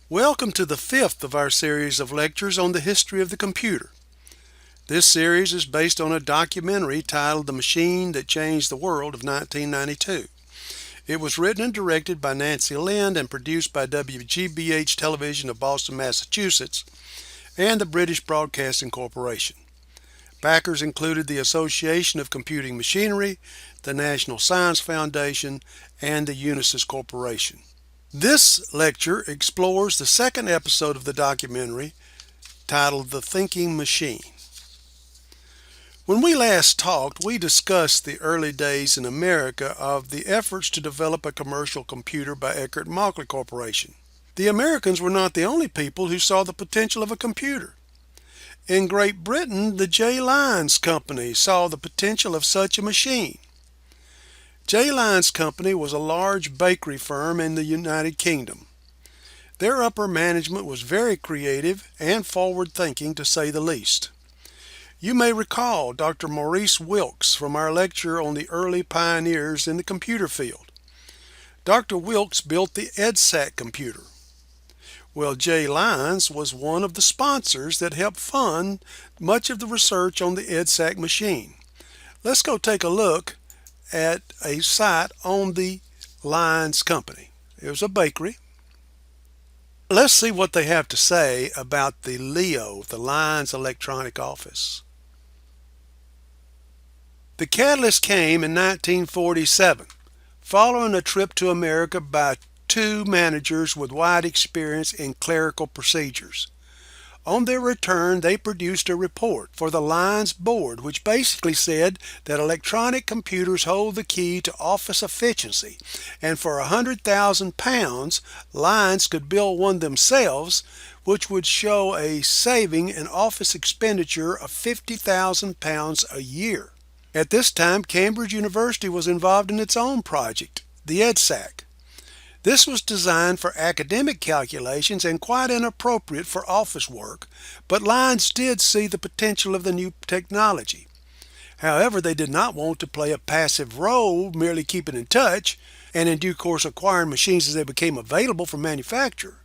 Welcome to the fifth of our series of lectures on the history of the computer. This series is based on a documentary titled The Machine That Changed the World of 1992. It was written and directed by Nancy Lind and produced by WGBH Television of Boston, Massachusetts, and the British Broadcasting Corporation. Backers included the Association of Computing Machinery, the National Science Foundation, and the Unisys Corporation. This lecture explores the second episode of the documentary titled The Thinking Machine. When we last talked, we discussed the early days in America of the efforts to develop a commercial computer by Eckert Corporation. The Americans were not the only people who saw the potential of a computer. In Great Britain, the J. Lyons Company saw the potential of such a machine. J. Lyons Company was a large bakery firm in the United Kingdom. Their upper management was very creative and forward-thinking, to say the least. You may recall Dr. Maurice Wilkes from our lecture on the early pioneers in the computer field. Dr. Wilkes built the EDSAC computer. Well, J. Lyons was one of the sponsors that helped fund much of the research on the EDSAC machine. Let's go take a look at a site on the Lyons Company. It was a bakery. Let's see what they have to say about the LEO, the Lyons Electronic Office. The catalyst came in 1947, following a trip to America by two managers with wide experience in clerical procedures. On their return, they produced a report for the Lyons board, which basically said that electronic computers hold the key to office efficiency, and for £100,000, Lyons could build one themselves, which would show a saving in office expenditure of £50,000 a year. At this time, Cambridge University was involved in its own project, the EDSAC. This was designed for academic calculations and quite inappropriate for office work, but Lyons did see the potential of the new technology. However, they did not want to play a passive role, merely keeping in touch, and in due course acquiring machines as they became available for manufacture.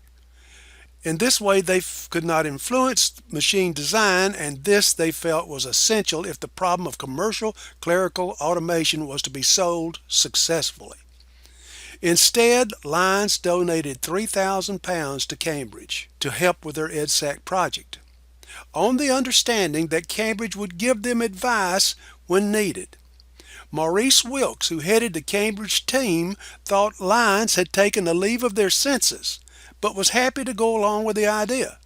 In this way, they could not influence machine design, and this they felt was essential if the problem of commercial clerical automation was to be solved successfully. Instead, Lyons donated £3,000 to Cambridge to help with their EDSAC project, on the understanding that Cambridge would give them advice when needed. Maurice Wilkes, who headed the Cambridge team, thought Lyons had taken a leave of their senses, but was happy to go along with the idea.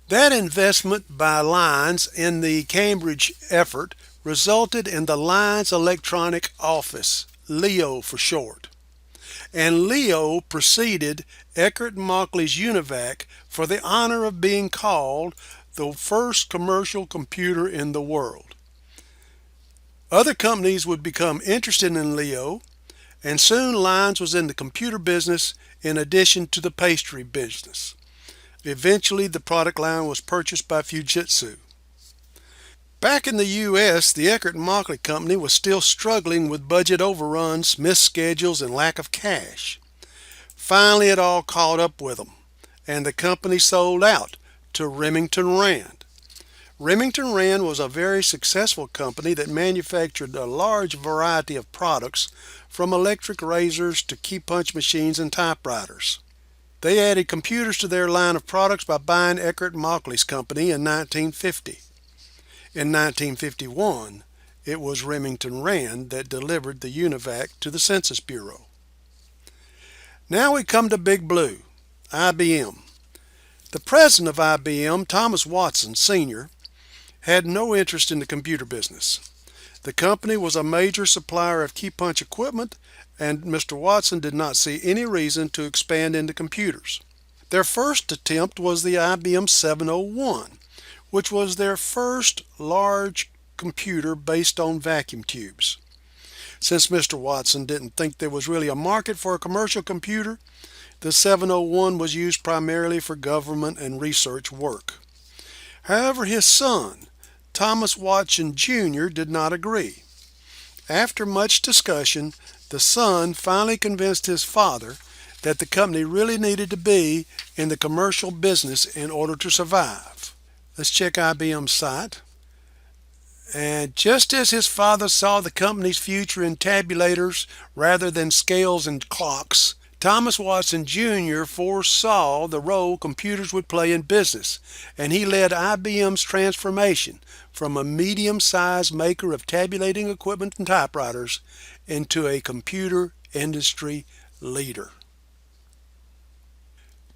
That investment by Lyons in the Cambridge effort resulted in the Lyons Electronic Office, LEO for short. And LEO preceded Eckert & Mauchly's UNIVAC for the honor of being called the first commercial computer in the world. Other companies would become interested in LEO, and soon Lyons was in the computer business in addition to the pastry business. Eventually, the product line was purchased by Fujitsu. Back in the U.S., the Eckert & Mauchly Company was still struggling with budget overruns, missed schedules, and lack of cash. Finally, it all caught up with them, and the company sold out to Remington Rand. Remington Rand was a very successful company that manufactured a large variety of products, from electric razors to key punch machines and typewriters. They added computers to their line of products by buying Eckert & Mauchly's company in 1950. In 1951, it was Remington Rand that delivered the UNIVAC to the Census Bureau. Now we come to Big Blue, IBM. The president of IBM, Thomas Watson, Sr., had no interest in the computer business. The company was a major supplier of key punch equipment, and Mr. Watson did not see any reason to expand into computers. Their first attempt was the IBM 701. Which was their first large computer based on vacuum tubes. Since Mr. Watson didn't think there was really a market for a commercial computer, the 701 was used primarily for government and research work. However, his son, Thomas Watson Jr., did not agree. After much discussion, the son finally convinced his father that the company really needed to be in the commercial business in order to survive. Let's check IBM Site. And just as his father saw the company's future in tabulators rather than scales and clocks, Thomas Watson Jr. foresaw the role computers would play in business, and he led IBM's transformation from a medium-sized maker of tabulating equipment and typewriters into a computer industry leader.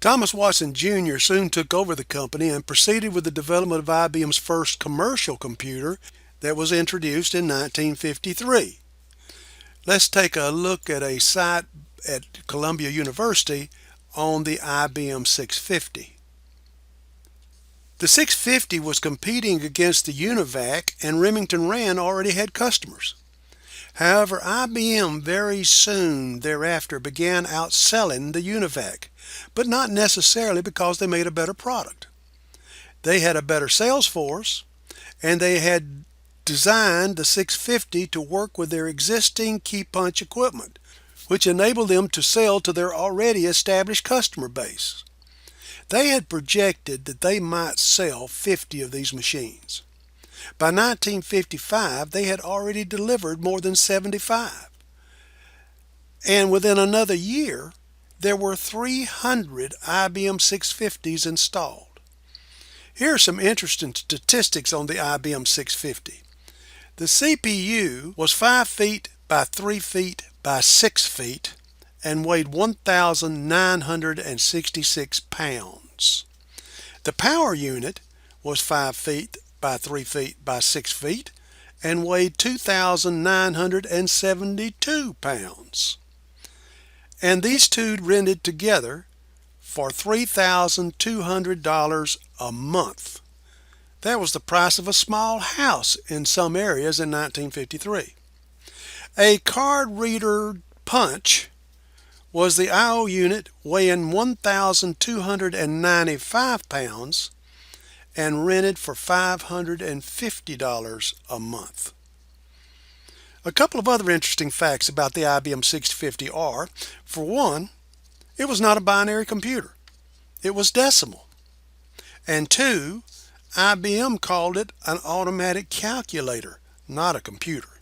Thomas Watson Jr. soon took over the company and proceeded with the development of IBM's first commercial computer that was introduced in 1953. Let's take a look at a site at Columbia University on the IBM 650. The 650 was competing against the UNIVAC, and Remington Rand already had customers. However, IBM very soon thereafter began outselling the UNIVAC, but not necessarily because they made a better product. They had a better sales force, and they had designed the 650 to work with their existing key punch equipment, which enabled them to sell to their already established customer base. They had projected that they might sell 50 of these machines. By 1955, they had already delivered more than 75. And within another year, there were 300 IBM 650s installed. Here are some interesting statistics on the IBM 650. The CPU was 5 feet by 3 feet by 6 feet and weighed 1,966 pounds. The power unit was 5 feet by 3 feet by 6 feet and weighed 2,972 pounds. And these two rented together for $3,200 a month. That was the price of a small house in some areas in 1953. A card reader punch was the I/O unit, weighing 1,295 pounds and rented for $550 a month. A couple of other interesting facts about the IBM 650 are, for one, it was not a binary computer. It was decimal. And two, IBM called it an automatic calculator, not a computer.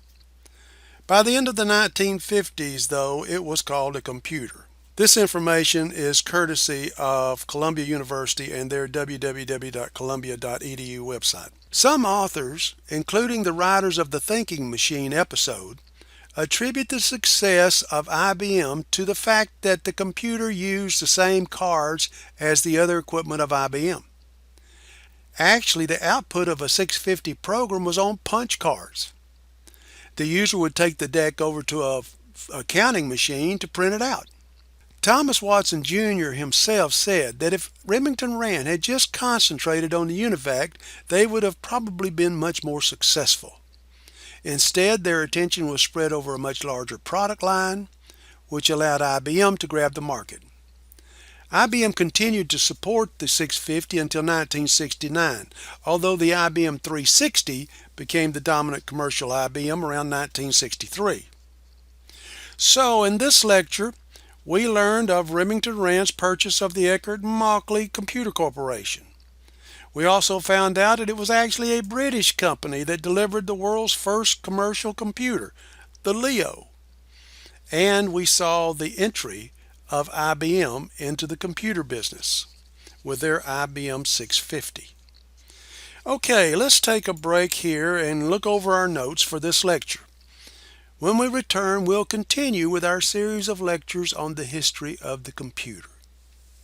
By the end of the 1950s, though, it was called a computer. This information is courtesy of Columbia University and their www.columbia.edu website. Some authors, including the writers of the Thinking Machine episode, attribute the success of IBM to the fact that the computer used the same cards as the other equipment of IBM. Actually, the output of a 650 program was on punch cards. The user would take the deck over to a counting machine to print it out. Thomas Watson Jr. himself said that if Remington Rand had just concentrated on the UNIVAC, they would have probably been much more successful. Instead, their attention was spread over a much larger product line, which allowed IBM to grab the market. IBM continued to support the 650 until 1969, although the IBM 360 became the dominant commercial IBM around 1963. So, in this lecture, we learned of Remington Rand's purchase of the Eckert Computer Corporation. We also found out that it was actually a British company that delivered the world's first commercial computer, the Leo. And we saw the entry of IBM into the computer business with their IBM 650. Okay, let's take a break here and look over our notes for this lecture. When we return, we'll continue with our series of lectures on the history of the computer.